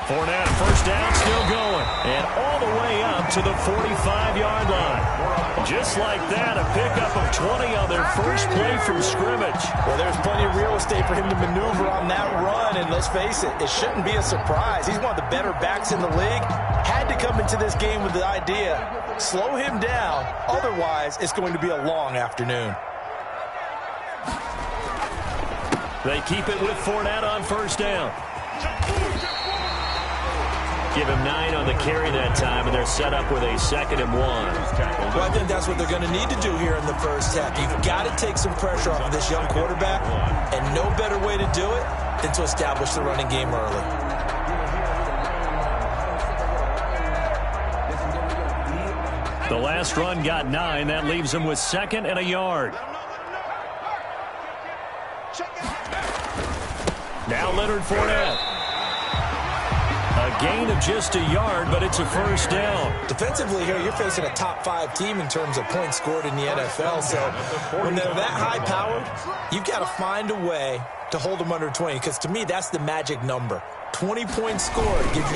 Fournette, first down, still going. And all the way up to the 45-yard line. Just like that, a pickup of 20 on their first play from scrimmage. Well, there's plenty of real estate for him to maneuver on that run. And let's face it, it shouldn't be a surprise. He's one of the better backs in the league. Had to come into this game with the idea, slow him down. Otherwise, it's going to be a long afternoon. They keep it with Fournette on first down. Give him 9 on the carry that time, and they're set up with a 2nd and 1. Well, I think that's what they're going to need to do here in the first half. You've got to take some pressure off of this young quarterback, and no better way to do it than to establish the running game early. The last run got 9. That leaves him with 2nd and a yard. Now Leonard Fournette. A gain of just a yard, but it's a first down. Defensively here, you're facing a top 5 team in terms of points scored in the NFL. So when they're that high-powered, you've got to find a way to hold them under 20. Because to me, that's the magic number. 20 points scored, you give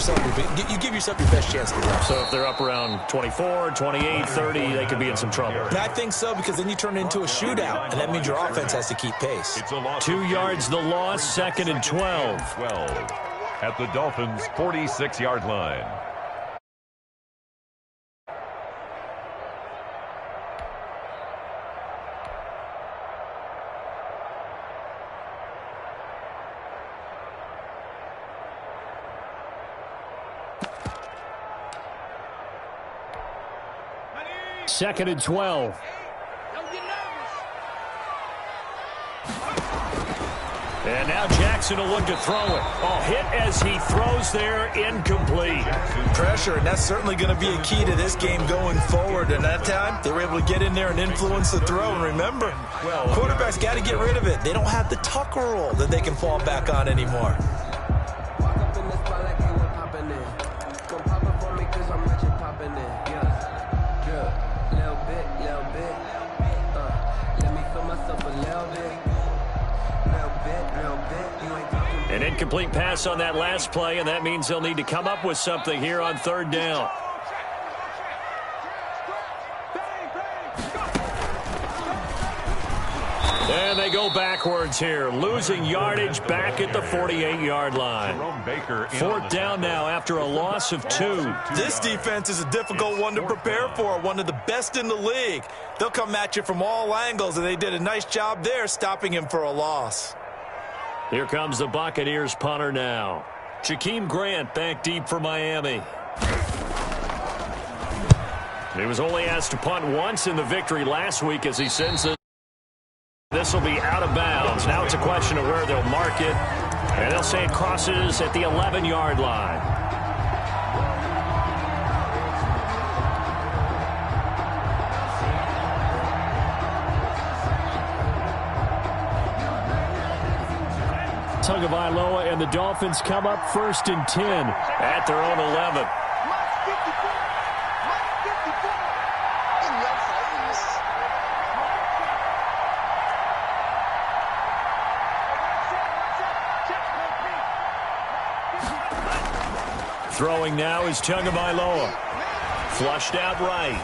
yourself your best chance to win. So if they're up around 24, 28, 30, they could be in some trouble. And I think so, because then you turn it into a shootout, and that means your offense has to keep pace. 2 yards the loss, 2nd and 12. At the Dolphins' 46-yard line. Second and 12. And now Jackson will look to throw it. Hit as he throws there, incomplete. Pressure, and that's certainly going to be a key to this game going forward. And that time, they were able to get in there and influence the throw. And remember, quarterbacks got to get rid of it. They don't have the tuck rule that they can fall back on anymore. An incomplete pass on that last play, and that means they'll need to come up with something here on 3rd down. And they go backwards here, losing yardage back at the 48-yard line. 4th down now after a loss of 2. This defense is a difficult one to prepare for, one of the best in the league. They'll come at you from all angles, and they did a nice job there stopping him for a loss. Here comes the Buccaneers punter now. Jakeem Grant back deep for Miami. He was only asked to punt once in the victory last week as he sends it. This will be out of bounds. Now it's a question of where they'll mark it. And they'll say it crosses at the 11-yard line. Tagovailoa and the Dolphins come up 1st and 10 at their own 11. Throwing now is Tagovailoa. Flushed out right.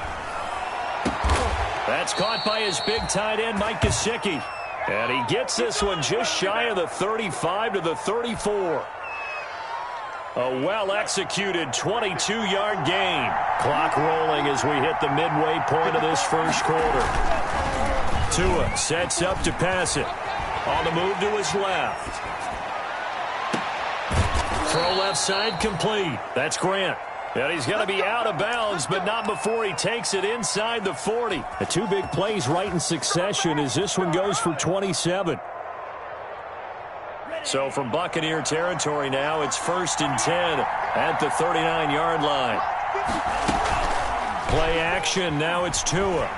That's caught by his big tight end, Mike Gesicki. And he gets this one just shy of the 35 to the 34. A well-executed 22-yard gain. Clock rolling as we hit the midway point of this first quarter. Tua sets up to pass it. On the move to his left. Throw left side complete. That's Grant. And he's going to be out of bounds, but not before he takes it inside the 40. The 2 big plays right in succession as this one goes for 27. So from Buccaneer territory now, it's 1st and 10 at the 39-yard line. Play action, now it's Tua.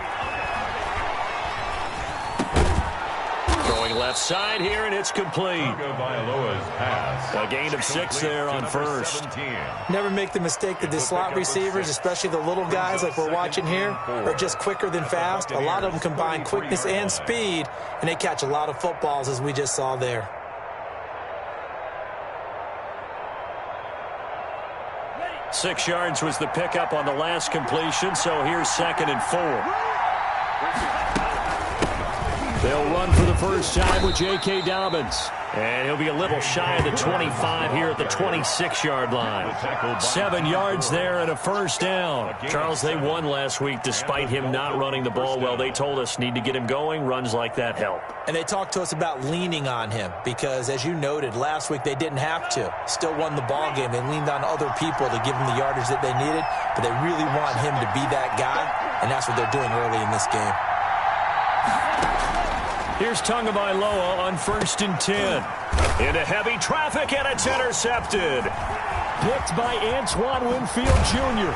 Throwing left side here, and it's complete. A gain of 6 there on 1st. Never make the mistake that the slot receivers, especially the little guys like we're watching here, are just quicker than fast. A lot of them combine quickness and speed, and they catch a lot of footballs, as we just saw there. 6 yards was the pickup on the last completion, so here's 2nd and 4. They'll run for the first time with J.K. Dobbins. And he'll be a little shy of the 25 here at the 26-yard line. 7 yards there and a first down. Charles, they won last week despite him not running the ball well. They told us need to get him going. Runs like that help. And they talked to us about leaning on him because, as you noted, last week they didn't have to. Still won the ball game. They leaned on other people to give them the yardage that they needed, but they really want him to be that guy, and that's what they're doing early in this game. Here's Tagovailoa on 1st and 10. Into heavy traffic, and it's intercepted. Picked by Antoine Winfield Jr.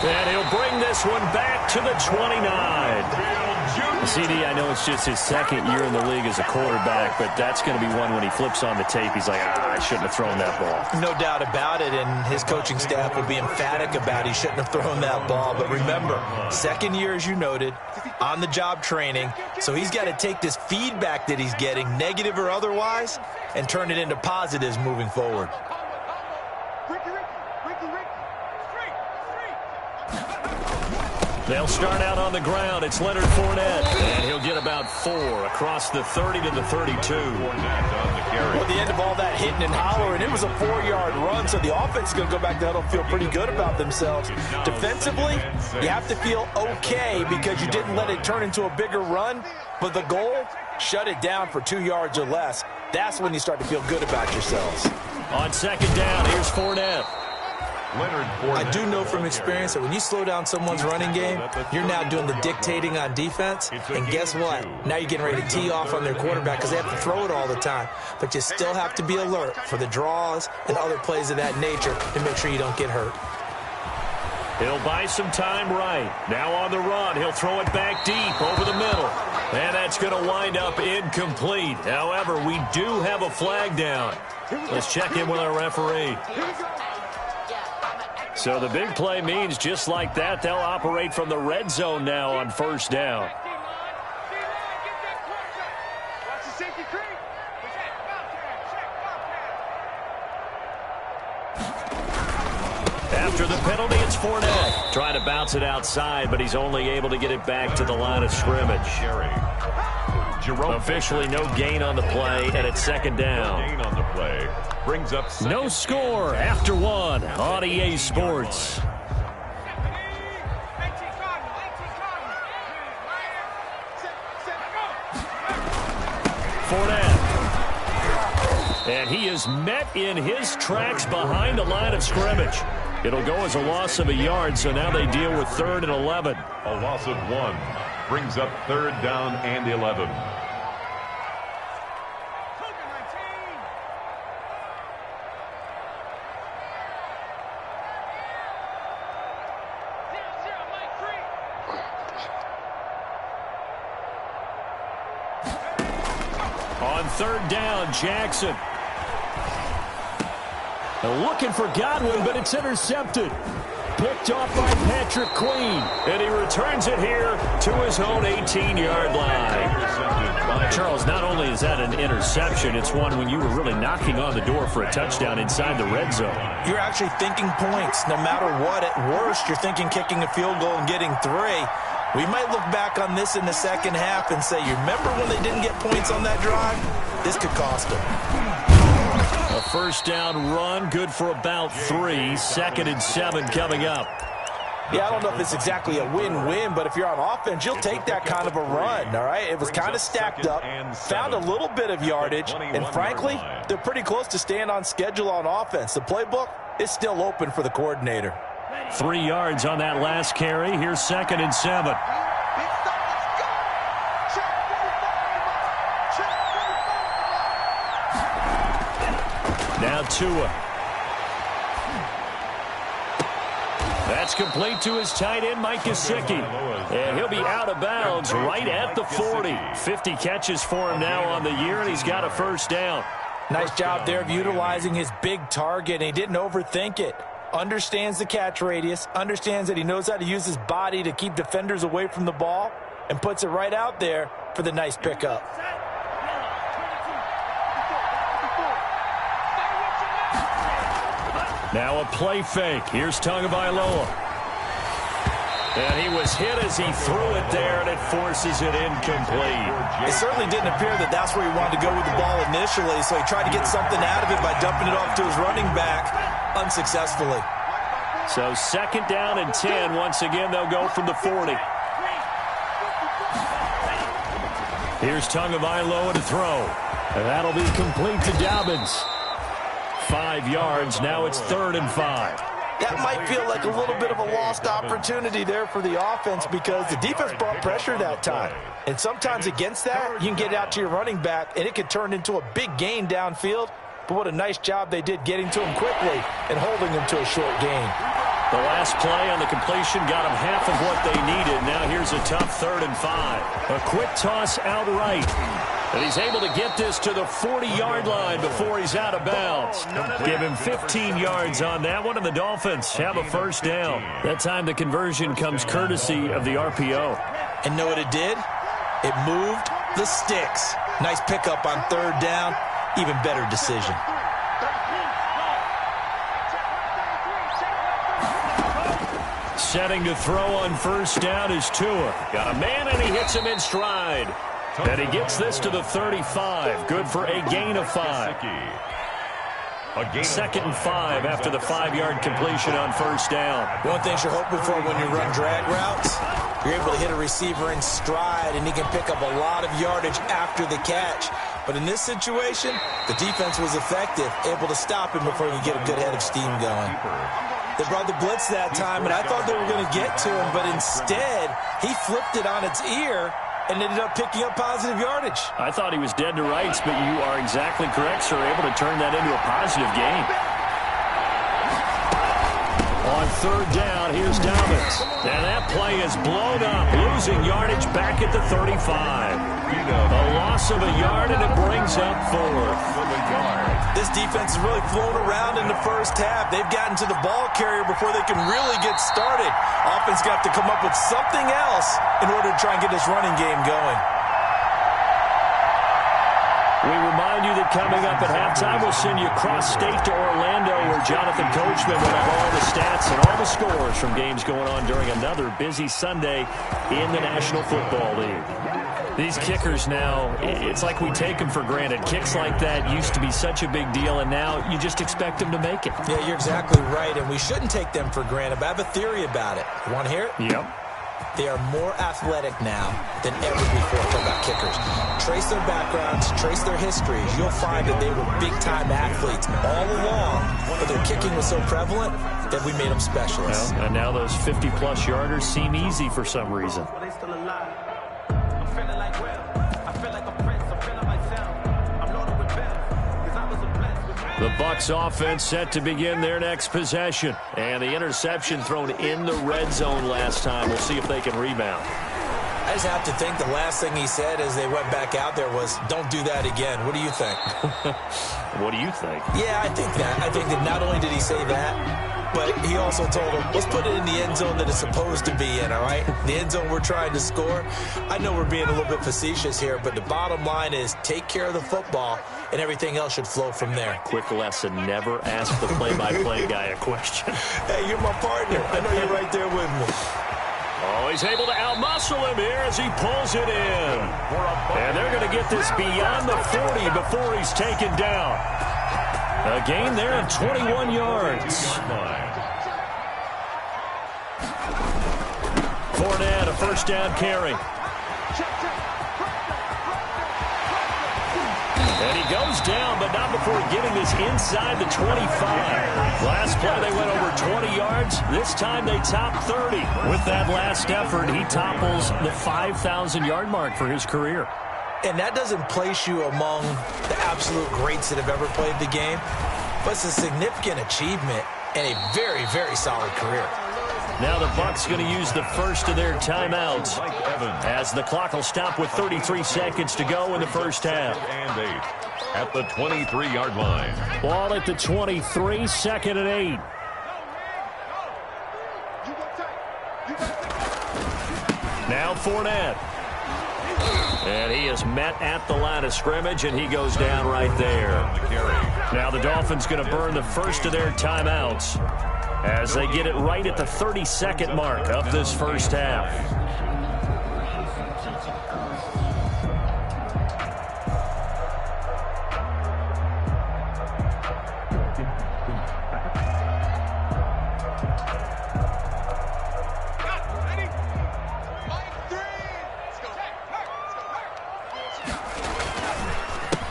And he'll bring this one back to the 29. CD, I know it's just his 2nd year in the league as a quarterback, but that's going to be one when he flips on the tape, he's like, I shouldn't have thrown that ball. No doubt about it, and his coaching staff will be emphatic about he shouldn't have thrown that ball. But remember, 2nd year, as you noted, on-the-job training, so he's got to take this feedback that he's getting, negative or otherwise, and turn it into positives moving forward. They'll start out on the ground. It's Leonard Fournette, and he'll get about 4 across the 30 to the 32. Well, the end of all that hitting and hollering, it was a 4-yard run, so the offense is going to go back to huddle, feel pretty good about themselves. Defensively, you have to feel okay because you didn't let it turn into a bigger run, but the goal, shut it down for 2 yards or less. That's when you start to feel good about yourselves. On 2nd down, here's Fournette. I do know from experience that when you slow down someone's running game, you're now doing the dictating on defense. And guess what? Now you're getting ready to tee off on their quarterback because they have to throw it all the time. But you still have to be alert for the draws and other plays of that nature to make sure you don't get hurt. He'll buy some time right. Now on the run, he'll throw it back deep over the middle. And that's going to wind up incomplete. However, we do have a flag down. Let's check in with our referee. So the big play means just like that, they'll operate from the red zone now on 1st down. After the penalty, it's Fournette. Trying to bounce it outside, but he's only able to get it back to the line of scrimmage. Officially no gain on the play, and it's 2nd down. Brings up no score after 1 on EA Sports. Fournette. And he is met in his tracks behind the line of scrimmage. It'll go as a loss of a yard, so now they deal with 3rd and 11. A loss of 1 brings up 3rd down and 11. On 3rd down, Jackson. Looking for Godwin, but it's intercepted. Picked off by Patrick Queen. And he returns it here to his own 18-yard line. Charles, not only is that an interception, it's one when you were really knocking on the door for a touchdown inside the red zone. You're actually thinking points. No matter what, at worst, you're thinking kicking a field goal and getting 3. We might look back on this in the second half and say, you remember when they didn't get points on that drive? This could cost them. A 1st down run, good for about 3. 2nd and 7 coming up. Yeah, I don't know if it's exactly a win-win, but if you're on offense, you'll take that kind of a run, all right? It was kind of stacked up, found a little bit of yardage, and frankly, they're pretty close to staying on schedule on offense. The playbook is still open for the coordinator. 3 yards on that last carry. Here's 2nd and 7. Now Tua. That's complete to his tight end, Mike Gesicki. And he'll be out of bounds right at the 40. 50 catches for him now on the year, and he's got a 1st down. Nice job there of utilizing his big target, and he didn't overthink it. Understands the catch radius, understands that he knows how to use his body to keep defenders away from the ball, and puts it right out there for the nice pickup. Now a play fake. Here's Tagovailoa. And he was hit as he threw it there, and it forces it incomplete. It certainly didn't appear that that's where he wanted to go with the ball initially, so he tried to get something out of it by dumping it off to his running back unsuccessfully. So 2nd down and 10. Once again, they'll go from the 40. Here's Tagovailoa to throw. And that'll be complete to Dobbins. 5 yards. Now it's 3rd and 5. That might feel like a little bit of a lost opportunity there for the offense because the defense brought pressure that time. And sometimes against that, you can get out to your running back, and it could turn into a big gain downfield. But what a nice job they did getting to him quickly and holding him to a short gain. The last play on the completion got him half of what they needed. Now here's a tough 3rd and 5. A quick toss outright. And he's able to get this to the 40-yard line before he's out of bounds. Give him 15 yards on that one, and the Dolphins have a 1st down. That time the conversion comes courtesy of the RPO. And know what it did? It moved the sticks. Nice pickup on 3rd down. Even better decision. Setting to throw on 1st down is Tua. Got a man, and he hits him in stride. And he gets this to the 35. Good for a gain of 5. 2nd and 5 after the 5-yard completion on 1st down. One thing you're hoping for when you run drag routes, you're able to hit a receiver in stride, and he can pick up a lot of yardage after the catch. But in this situation, the defense was effective, able to stop him before he could get a good head of steam going. They brought the blitz that time, and I thought they were going to get to him, but instead, he flipped it on its ear and ended up picking up positive yardage. I thought he was dead to rights, but you are exactly correct, sir. Able to turn that into a positive gain. On 3rd down, here's Dobbins. And that play is blown up, losing yardage back at the 35. A loss of a yard, and it brings up 4th. This defense has really flown around in the first half. They've gotten to the ball carrier before they can really get started. Offense got to come up with something else in order to try and get this running game going. We remind you that coming up at halftime, we'll send you cross-state to Orlando, where Jonathan Coachman will have all the stats and all the scores from games going on during another busy Sunday in the National Football League. These kickers now, it's like we take them for granted. Kicks like that used to be such a big deal, and now you just expect them to make it. Yeah, you're exactly right, and we shouldn't take them for granted, but I have a theory about it. You want to hear it? Yep. They are more athletic now than ever before. Talk about kickers. Trace their backgrounds, trace their histories. You'll find that they were big-time athletes all along, but their kicking was so prevalent that we made them specialists. Well, and now those 50-plus yarders seem easy for some reason. The Bucs offense set to begin their next possession. And the interception thrown in the red zone last time. We'll see if they can rebound. I just have to think the last thing he said as they went back out there was, don't do that again. What do you think? What do you think? Yeah, I think that. I think that not only did he say that, but he also told him, let's put it in the end zone that it's supposed to be in, all right? The end zone we're trying to score. I know we're being a little bit facetious here, but the bottom line is take care of the football, and everything else should flow from there. Quick lesson, never ask the play-by-play guy a question. Hey, you're my partner. I know you're right there with me. Oh, he's able to outmuscle him here as he pulls it in. And they're going to get this beyond the 40 before he's taken down. A gain there of 21 yards. Fournette, a 1st down carry. And he goes down, but not before getting this inside the 25. Last play, they went over 20 yards. This time, they top 30. With that last effort, he topples the 5,000-yard mark for his career. And that doesn't place you among the absolute greats that have ever played the game, but it's a significant achievement and a very, very solid career. Now the Bucs going to use the first of their timeouts as the clock will stop with 33 seconds to go in the first half. And 8 at the 23-yard line. Ball at the 23, 2nd and 8. Now Fournette. And he is met at the line of scrimmage, and he goes down right there. Now the Dolphins going to burn the first of their timeouts as they get it right at the 30-second mark of this first half.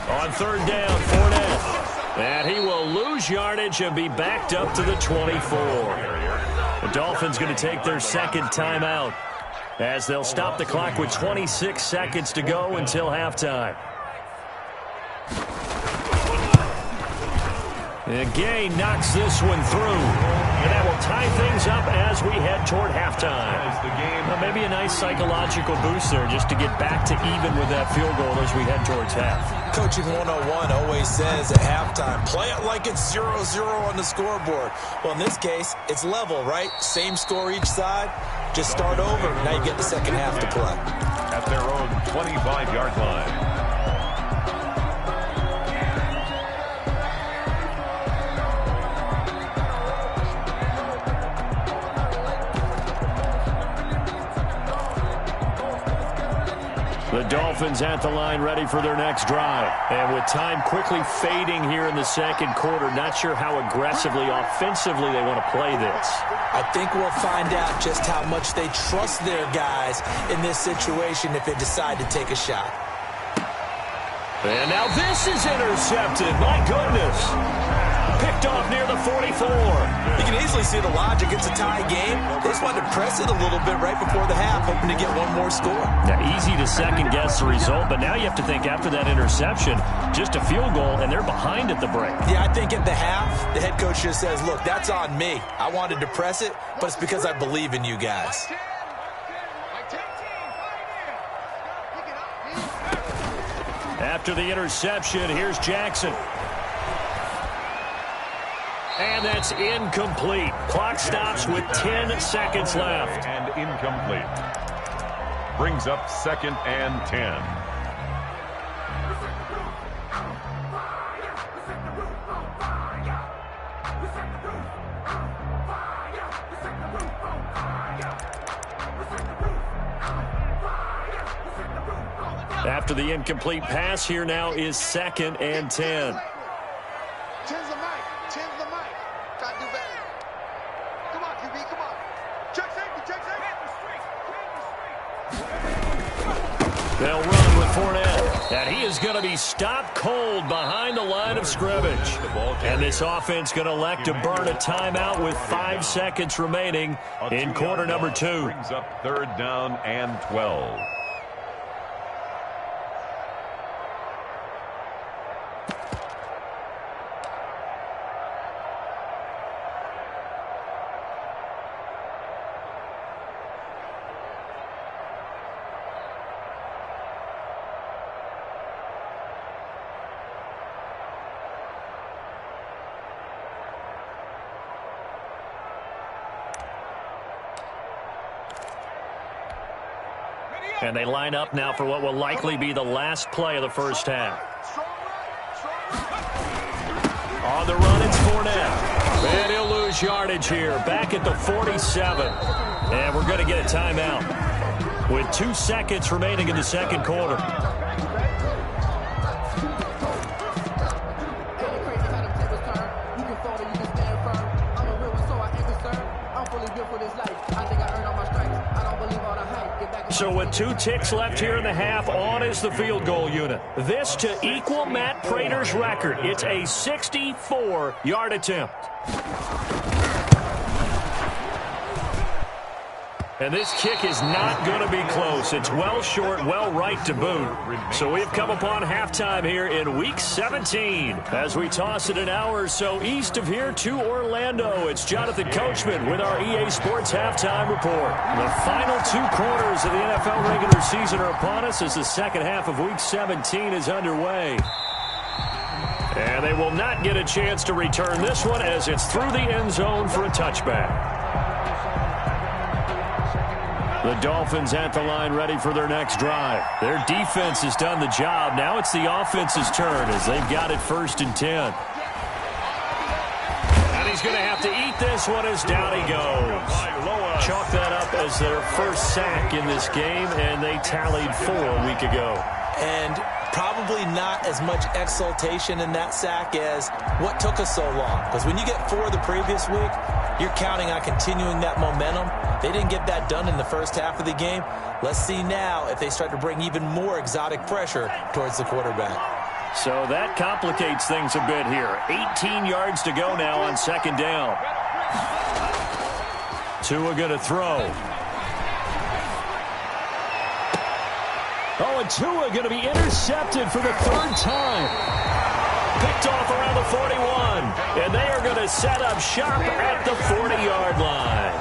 On third down, Fournette. And he will lose yardage and be backed up to the 24. The Dolphins going to take their second timeout as they'll stop the clock with 26 seconds to go until halftime. And Gay knocks this one through. And that will tie things up as we head toward halftime. Well, maybe a nice psychological boost there just to get back to even with that field goal as we head towards half. Coaching 101 always says at halftime, play it like it's 0-0 on the scoreboard. Well, in this case, it's level, right? Same score each side. Just start over. Now you get the second half to play. At their own 25-yard line. The Dolphins at the line ready for their next drive. And with time quickly fading here in the second quarter, not sure how aggressively, offensively they want to play this. I think we'll find out just how much they trust their guys in this situation if they decide to take a shot. And now this is intercepted. My goodness. Picked off near the 44. You can easily see the logic. It's a tie game. They just wanted to press it a little bit right before the half, hoping to get one more score. Now, easy to second-guess the result, but now you have to think after that interception, just a field goal, and they're behind at the break. Yeah, I think at the half, the head coach just says, look, that's on me. I wanted to press it, but it's because I believe in you guys. After the interception, here's Jackson. And that's incomplete. Clock stops with 10 seconds left. And incomplete. Brings up 2nd and 10. After the incomplete pass, here now is 2nd and 10. They'll run with Fournette, and he is going to be stopped cold behind the line of scrimmage. And this offense going to elect to burn a timeout with 5 seconds remaining in quarter number 2. Brings up 3rd down and 12. And they line up now for what will likely be the last play of the first half. On the run, it's Fournette. And he'll lose yardage here, back at the 47. And we're going to get a timeout with 2 seconds remaining in the second quarter. So with 2 ticks left here in the half, on is the field goal unit. This to equal Matt Prater's record. It's a 64-yard attempt. And this kick is not going to be close. It's well short, well right to boot. So we've come upon halftime here in Week 17. As we toss it an hour or so east of here to Orlando, it's Jonathan Coachman with our EA Sports Halftime Report. The final 2 quarters of the NFL regular season are upon us as the second half of Week 17 is underway. And they will not get a chance to return this one as it's through the end zone for a touchback. The Dolphins at the line ready for their next drive. Their defense has done the job. Now it's the offense's turn as they've got it 1st and 10. And he's going to have to eat this one as down he goes. Chalk that up as their first sack in this game, and they tallied 4 a week ago. And probably not as much exultation in that sack as what took us so long. Because when you get 4 the previous week, you're counting on continuing that momentum. They didn't get that done in the first half of the game. Let's see now if they start to bring even more exotic pressure towards the quarterback. So that complicates things a bit here. 18 yards to go now on 2nd down. Tua going to throw. Oh, and Tua going to be intercepted for the 3rd time. Picked off around the 41. And they are going to set up shop at the 40-yard line.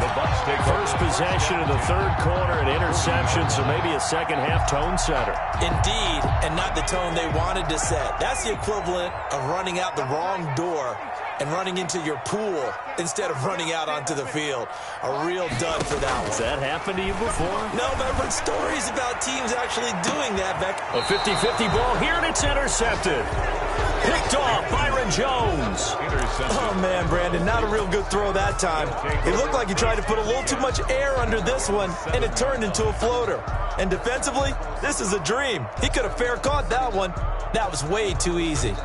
The Bucs take first possession of the 3rd quarter, an interception, so maybe a second-half tone setter. Indeed, and not the tone they wanted to set. That's the equivalent of running out the wrong door and running into your pool instead of running out onto the field. A real dud for that one. Has that happened to you before? No, but I've heard stories about teams actually doing that, Beck. A 50-50 ball here, and it's intercepted. Picked off, Byron Jones. Oh, man, Brandon, not a real good throw that time. It looked like he tried to put a little too much air under this one, and it turned into a floater. And defensively, this is a dream. He could have fair caught that one. That was way too easy.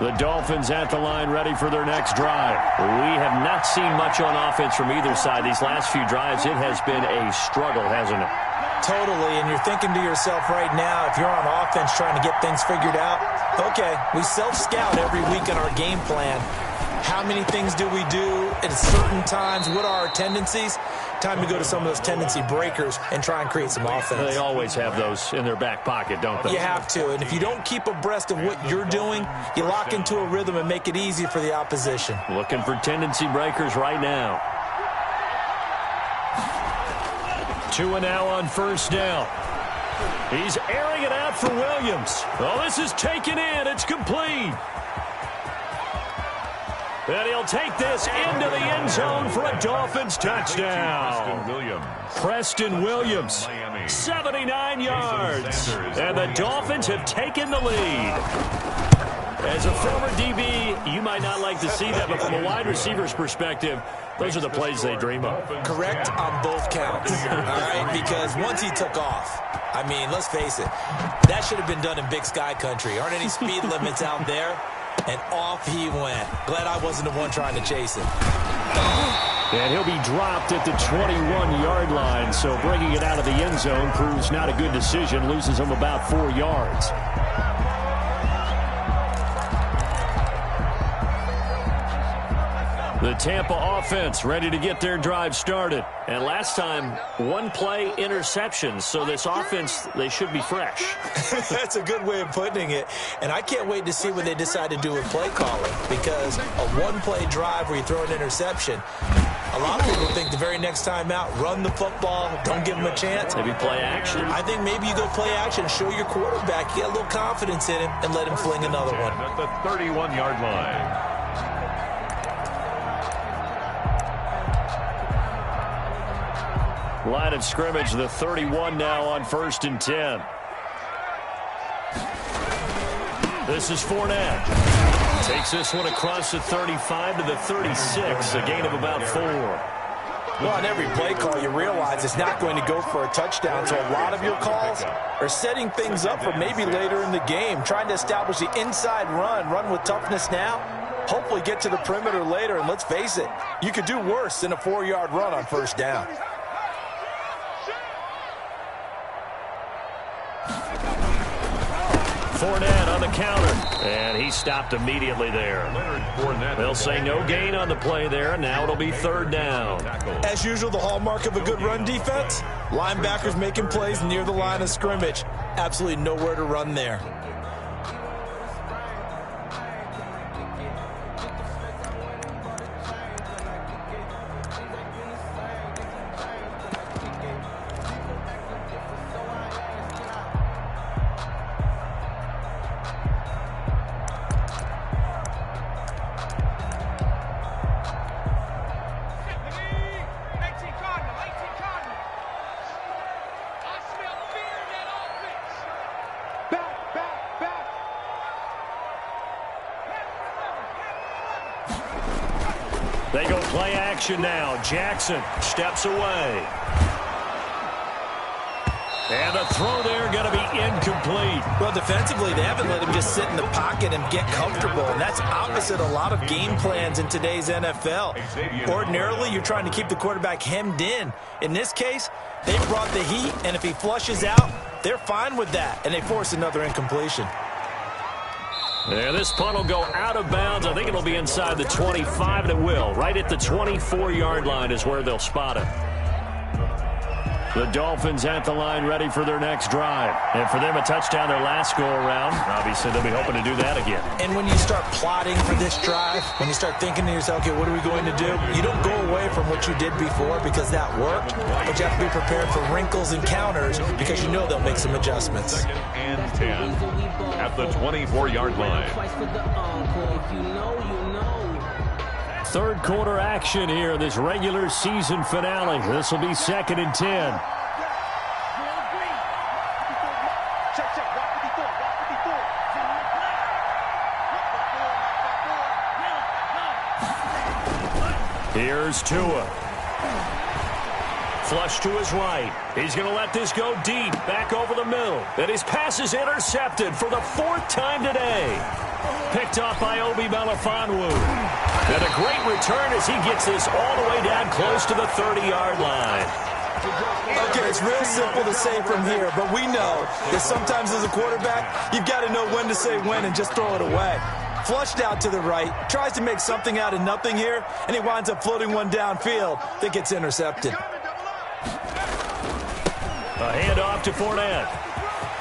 The Dolphins at the line ready for their next drive. We have not seen much on offense from either side. These last few drives, it has been a struggle, hasn't it? Totally, and you're thinking to yourself right now, if you're on offense trying to get things figured out, okay, we self-scout every week in our game plan. How many things do we do at certain times? What are our tendencies? Time to go to some of those tendency breakers and try and create some offense. They always have those in their back pocket, don't they? You have to, and if you don't keep abreast of what you're doing, you lock into a rhythm and make it easy for the opposition. Looking for tendency breakers right now. Tua now on 1st down. He's airing it out for Williams. Oh, this is taken in. It's complete. And he'll take this into the end zone for a Dolphins touchdown. Preston Williams, 79 yards. And the Dolphins have taken the lead. As a former DB, you might not like to see that, but from a wide receiver's perspective, those are the plays they dream of. Correct on both counts, all right? Because once he took off, I mean, let's face it, that should have been done in Big Sky country. Aren't any speed limits out there? And off he went. Glad I wasn't the one trying to chase him. And he'll be dropped at the 21-yard line, so bringing it out of the end zone proves not a good decision. Loses him about 4 yards. The Tampa offense ready to get their drive started. And last time, 1-play interceptions. So this offense, they should be fresh. That's a good way of putting it. And I can't wait to see what they decide to do with play calling. Because a 1-play drive where you throw an interception, a lot of people think the very next time out, run the football, don't give them a chance. Maybe play action. I think maybe you go play action, show your quarterback, you get a little confidence in him, and let him fling another one. At the 31-yard line. Line of scrimmage, the 31 now on 1st and 10. This is Fournette. Takes this one across the 35 to the 36, a gain of about 4. Well, on every play call, you realize it's not going to go for a touchdown, so a lot of your calls are setting things up for maybe later in the game, trying to establish the inside run with toughness now, hopefully get to the perimeter later, and let's face it, you could do worse than a 4-yard run on 1st down. Fournette on the counter, and he stopped immediately there. They'll say no gain on the play there, and now it'll be 3rd down. As usual, the hallmark of a good run defense, linebackers making plays near the line of scrimmage. Absolutely nowhere to run there. They go play action now. Jackson steps away. And the throw there going to be incomplete. Well, defensively, they haven't let him just sit in the pocket and get comfortable, and that's opposite a lot of game plans in today's NFL. Ordinarily, you're trying to keep the quarterback hemmed in. In this case, they brought the heat, and if he flushes out, they're fine with that, and they force another incompletion. Yeah, this punt will go out of bounds. I think it'll be inside the 25, and it will. Right at the 24-yard line is where they'll spot it. The Dolphins at the line ready for their next drive. And for them, a touchdown their last go-around. Obviously, they'll be hoping to do that again. And when you start plotting for this drive, when you start thinking to yourself, okay, what are we going to do? You don't go away from what you did before because that worked, but you have to be prepared for wrinkles and counters because you know they'll make some adjustments. Second and 10 at the 24-yard line. Third quarter action here, this regular season finale. This will be 2nd and 10. Here's Tua. Flush to his right. He's going to let this go deep, back over the middle. And his pass is intercepted for the 4th time today. Picked off by Obi Melifonwu. And a great return as he gets this all the way down close to the 30-yard line. Okay, it's real simple to say from here, but we know that sometimes as a quarterback, you've got to know when to say when and just throw it away. Flushed out to the right, tries to make something out of nothing here, and he winds up floating one downfield that gets intercepted. A handoff to Fournette.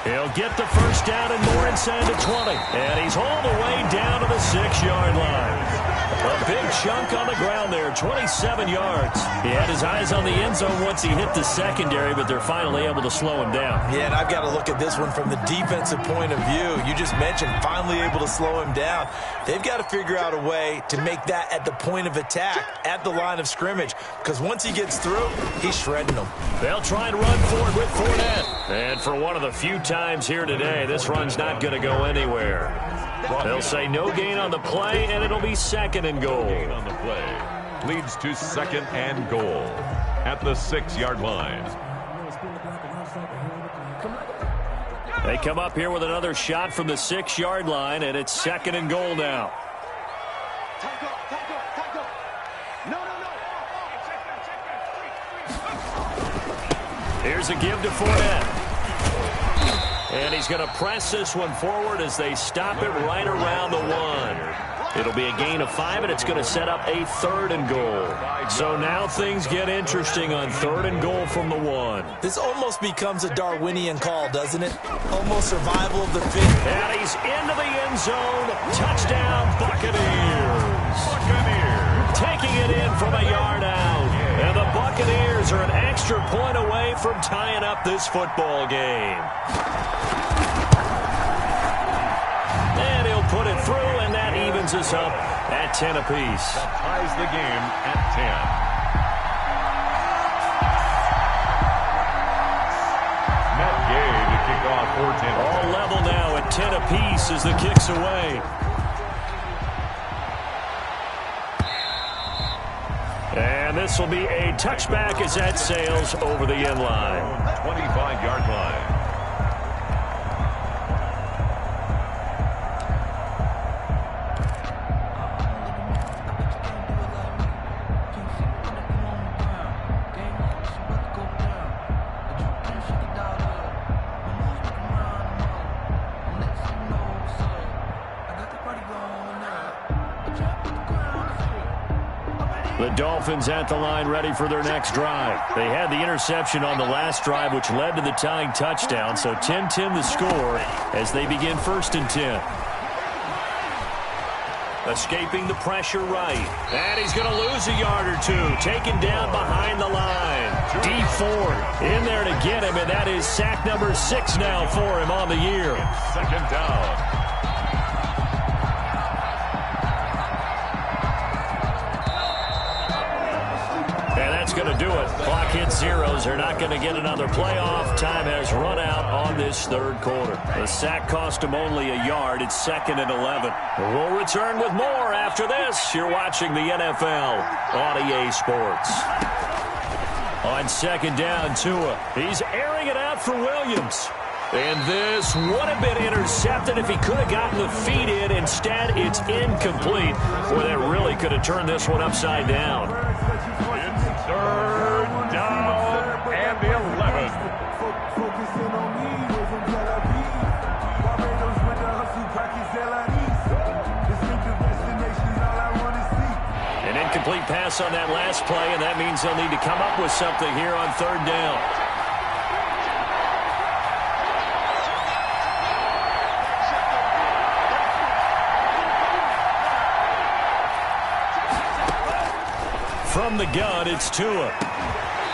He'll get the first down and more inside the 20. And he's all the way down to the 6-yard line. A big chunk on the ground there, 27 yards. He had his eyes on the end zone once he hit the secondary, but they're finally able to slow him down. Yeah, and I've got to look at this one from the defensive point of view. You just mentioned finally able to slow him down. They've got to figure out a way to make that at the point of attack, at the line of scrimmage, because once he gets through, he's shredding them. They'll try and run forward with Fournette. And for one of the few times here today, this run's not going to go anywhere. They'll say no gain on the play, and it'll be 2nd and goal. Gain on the play leads to 2nd and goal at the 6-yard line. They come up here with another shot from the 6-yard line, and it's 2nd and goal now. Here's a give to Fournette. And he's going to press this one forward as they stop it right around the 1. It'll be a gain of 5, and it's going to set up a 3rd and goal. So now things get interesting on 3rd and goal from the 1. This almost becomes a Darwinian call, doesn't it? Almost survival of the fittest. And he's into the end zone. Touchdown, Buccaneers. Taking it in from a yard out. And the Buccaneers are an extra point away from tying up this football game. And he'll put it through, and that evens us up at 10 apiece. That ties the game at 10. Matt Gay to kick off for 10. All level now at 10 apiece as the kick's away. And this will be a touchback as that sails over the end line. 25-yard line. The Dolphins at the line ready for their next drive. They had the interception on the last drive, which led to the tying touchdown. So 10-10 the score as they begin 1st and 10. Escaping the pressure right. And he's going to lose a yard or two. Taken down behind the line. D Ford in there to get him, and that is sack number 6 now for him on the year. 2nd down. Going to do it. Clock hits zeros. They're not going to get another playoff. Time has run out on this third quarter. The sack cost him only a yard. It's 2nd and 11. We'll return with more after this. You're watching the NFL on EA Sports. On 2nd down, Tua. He's airing it out for Williams. And this would have been intercepted if he could have gotten the feet in. Instead, it's incomplete. Boy, that really could have turned this one upside down. It's 3rd down and 11. An incomplete pass on that last play, and that means they'll need to come up with something here on 3rd down. From the gun, it's Tua.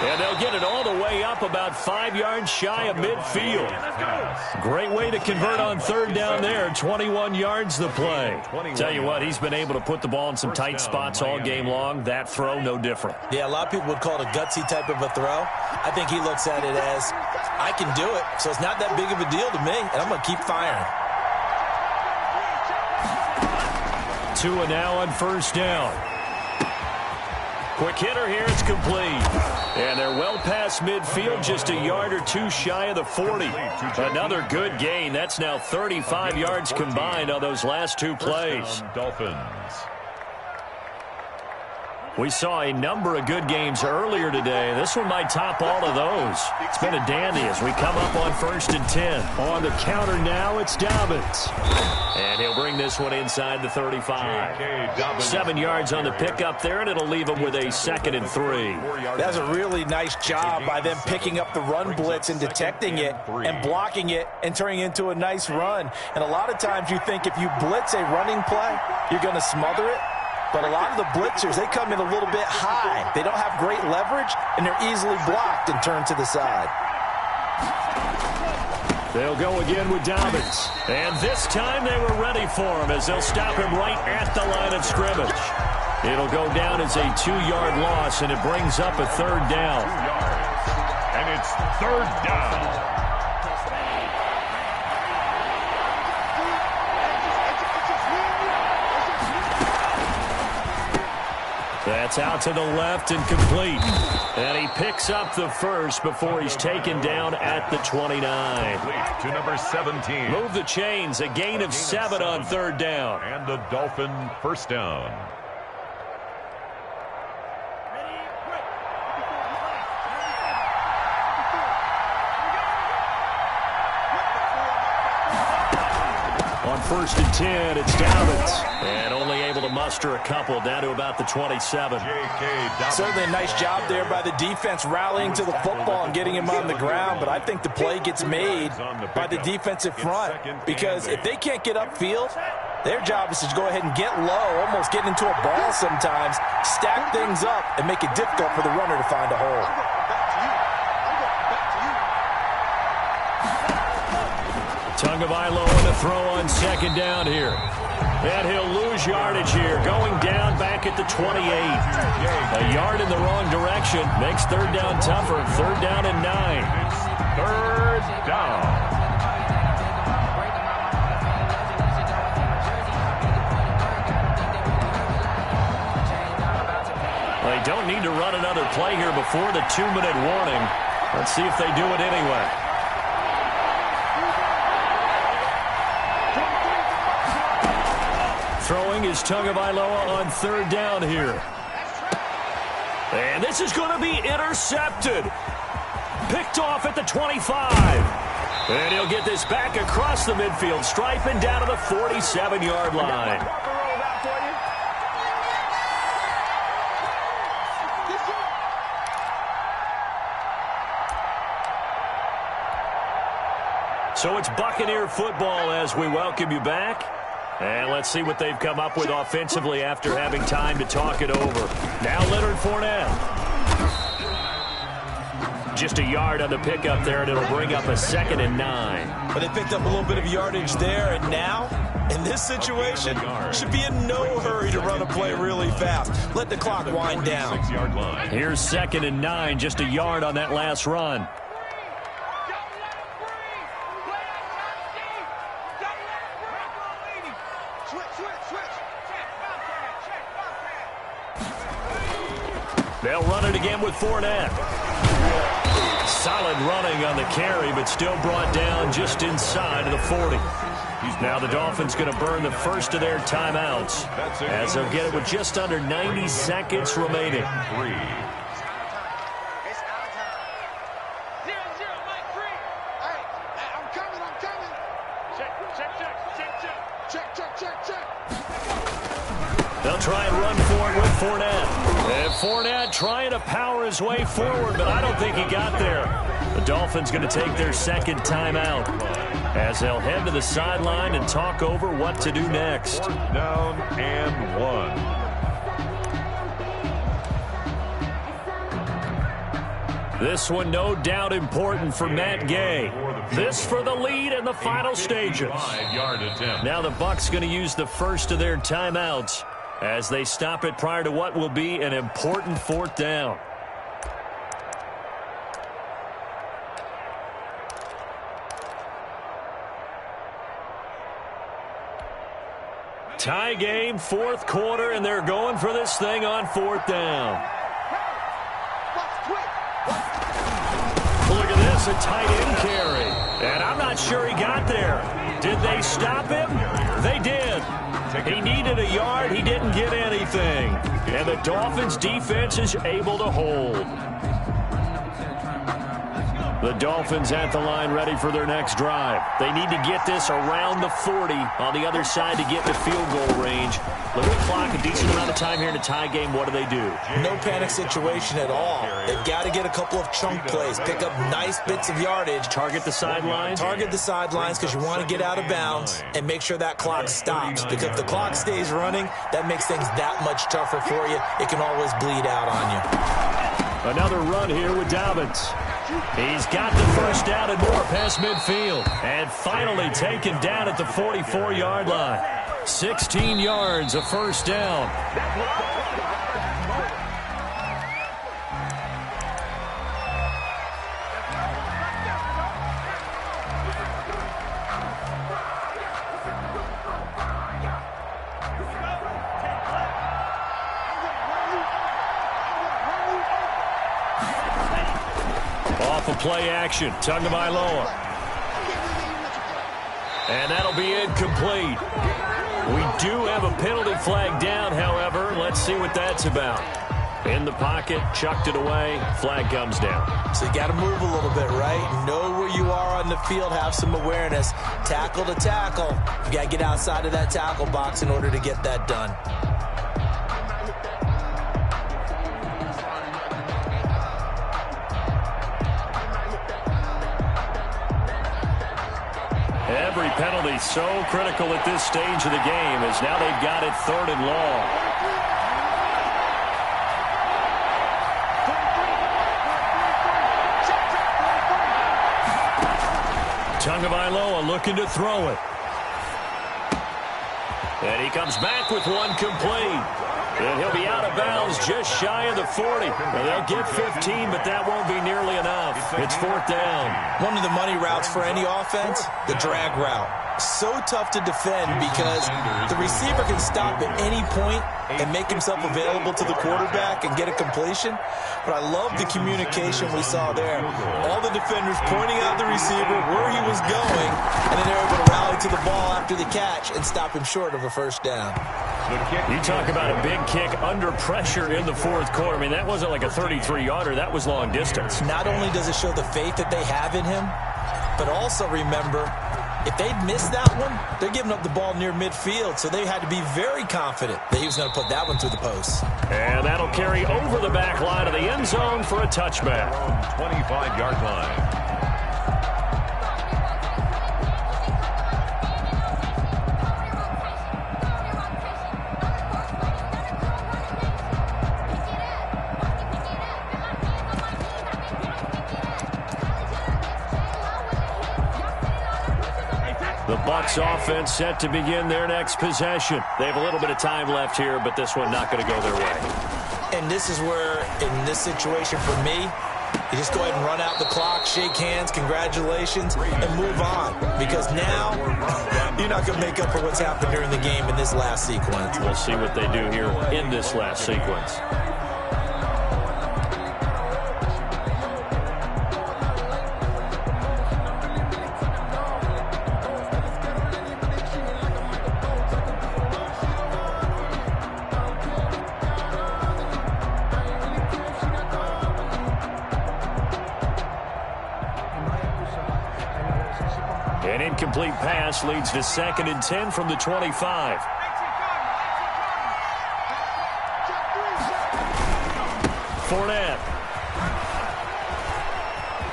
And they'll get it all the way up about 5 yards shy of midfield. Great way to convert on 3rd down there. 21 yards the play. Tell you what, he's been able to put the ball in some tight spots all game long. That throw, no different. Yeah, a lot of people would call it a gutsy type of a throw. I think he looks at it as, I can do it, so it's not that big of a deal to me, and I'm going to keep firing. Tua now on 1st down. Quick hitter here, it's complete. And they're well past midfield, just a yard or two shy of the 40. Another good gain. That's now 35 yards combined on those last 2 plays. Dolphins. We saw a number of good games earlier today. This one might top all of those. It's been a dandy as we come up on 1st and 10. On the counter now, it's Dobbins. And he'll bring this one inside the 35. 7 yards on the pickup there, and it'll leave him with a 2nd and 3. That's a really nice job by them picking up the run blitz and detecting it and blocking it and turning it into a nice run. And a lot of times you think if you blitz a running play, you're going to smother it. But a lot of the blitzers, they come in a little bit high. They don't have great leverage, and they're easily blocked and turned to the side. They'll go again with Dobbins. And this time they were ready for him as they'll stop him right at the line of scrimmage. It'll go down as a 2-yard loss, and it brings up a 3rd down. 2 yards. And it's 3rd down. That's out to the left and complete. And he picks up the first before he's taken down at the 29. To number 17. Move the chains. A gain of 7 on 3rd down. And the Dolphin 1st down. On 1st and 10, it's Dobbins. And only able to muster a couple down to about the 27. Certainly a nice job there by the defense rallying to the football and getting him on the ground. But I think the play gets made by the defensive front. Because if they can't get upfield, their job is to go ahead and get low, almost get into a ball sometimes, stack things up, and make it difficult for the runner to find a hole. Tagovailoa on the throw on 2nd down here. And he'll lose yardage here, going down back at the 28. A yard in the wrong direction makes 3rd down tougher. 3rd down and 9. 3rd down. They don't need to run another play here before the 2-minute warning. Let's see if they do it anyway. Throwing is Tagovailoa on 3rd down here. And this is going to be intercepted. Picked off at the 25. And he'll get this back across the midfield stripe and down to the 47-yard line. So it's Buccaneer football as we welcome you back. And let's see what they've come up with offensively after having time to talk it over. Now Leonard Fournette. Just a yard on the pickup there, and it'll bring up a 2nd and 9. But they picked up a little bit of yardage there, and now, in this situation, should be in no hurry to run a play really fast. Let the clock wind down. Here's 2nd and 9, just a yard on that last run. They'll run it again with Fournette. Solid running on the carry, but still brought down just inside of the 40. Now the Dolphins going to burn the first of their timeouts as they'll get it with just under 90 seconds remaining. They'll try and run for it with Fournette. And Fournette trying to power his way forward, but I don't think he got there. The Dolphins going to take their second timeout as they'll head to the sideline and talk over what to do next. Down and 1. This one no doubt important for Matt Gay. This for the lead in the final stages. Now the Bucs going to use the first of their timeouts as they stop it prior to what will be an important 4th down. Tie game, 4th quarter, and they're going for this thing on 4th down. Look at this, a tight end carry. And I'm not sure he got there. Did they stop him? They did. He needed a yard. He didn't get anything. And the Dolphins defense is able to hold. The Dolphins at the line ready for their next drive. They need to get this around the 40 on the other side to get to field goal range. Look at the clock, a decent amount of time here in a tie game. What do? No panic situation at all. They've got to get a couple of chunk plays, pick up nice bits of yardage. Target the sidelines? Target the sidelines because you want to get out of bounds and make sure that clock stops. Because if the clock stays running, that makes things that much tougher for you. It can always bleed out on you. Another run here with Dobbins. He's got the first down and more past midfield. And finally taken down at the 44-yard line. 16 yards, a first down. Off of play action, Tagovailoa. And that'll be incomplete. We do have a penalty flag down, however. Let's see what that's about. In the pocket, chucked it away, flag comes down. So you got to move a little bit, right? Know where you are on the field, have some awareness. Tackle to tackle. You got to get outside of that tackle box in order to get that done. Every penalty so critical at this stage of the game as now they've got it 3rd and long. Tagovailoa looking to throw it. And he comes back with one complete. And he'll be out of bounds just shy of the 40. And they'll get 15, but that won't be nearly enough. It's 4th down. One of the money routes for any offense, the drag route. So tough to defend because the receiver can stop at any point and make himself available to the quarterback and get a completion. But I love the communication we saw there. All the defenders pointing out the receiver, where he was going, and then they're able to rally to the ball after the catch and stop him short of a first down. You talk about a big kick under pressure in the 4th quarter. I mean, that wasn't like a 33-yarder. That was long distance. Not only does it show the faith that they have in him, but also remember, if they'd missed that one, they're giving up the ball near midfield, so they had to be very confident that he was going to put that one through the post. And that'll carry over the back line of the end zone for a touchback. 25-yard line. The Bucs offense set to begin their next possession. They have a little bit of time left here, but this one not going to go their way. And this is where, in this situation for me, you just go ahead and run out the clock, shake hands, congratulations, and move on. Because now, you're not going to make up for what's happened during the game in this last sequence. We'll see what they do here in this last sequence. An incomplete pass leads to 2nd and 10 from the 25. Fournette.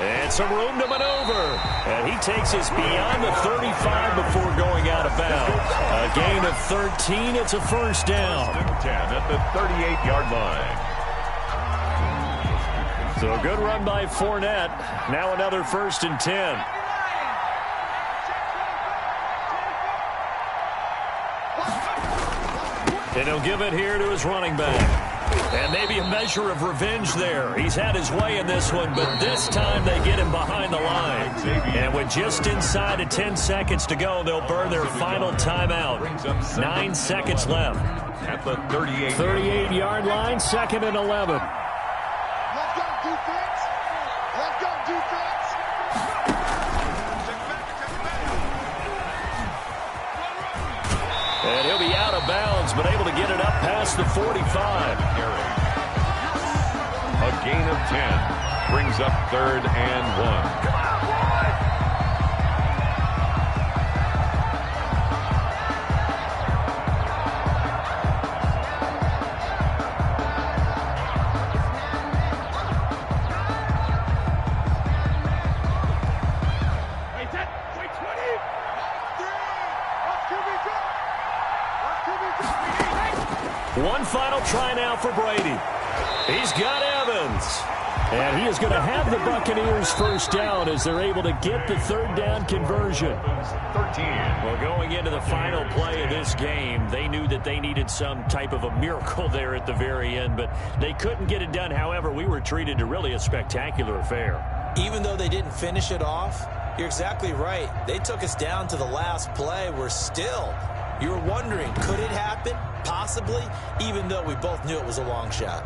And some room to maneuver. And he takes us beyond the 35 before going out of bounds. A gain of 13. It's a first down. 10 at the 38-yard line. So a good run by Fournette. Now another 1st and 10. And he'll give it here to his running back. And maybe a measure of revenge there. He's had his way in this one, but this time they get him behind the line. And with just inside of 10 seconds to go, they'll burn their final timeout. 9 seconds left. At the 38-yard line, 2nd and 11. Let's go, defense. Let's go, defense. And he'll be out of bounds, but able to get it up past the 45. A gain of 10 brings up 3rd and 1. One final try now for Brady. He's got Evans. And he is going to have the Buccaneers first down as they're able to get the 3rd down conversion. 13. Well, going into the final play of this game, they knew that they needed some type of a miracle there at the very end, but they couldn't get it done. However, we were treated to really a spectacular affair. Even though they didn't finish it off, you're exactly right. They took us down to the last play. You were wondering, could it happen? Possibly, even though we both knew it was a long shot.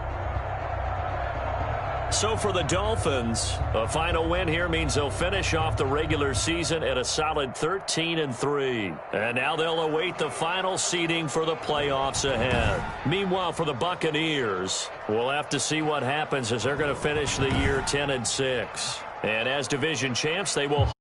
So for the Dolphins, a final win here means they'll finish off the regular season at a solid 13-3. And now they'll await the final seeding for the playoffs ahead. Meanwhile, for the Buccaneers, we'll have to see what happens as they're going to finish the year 10-6. And as division champs, they will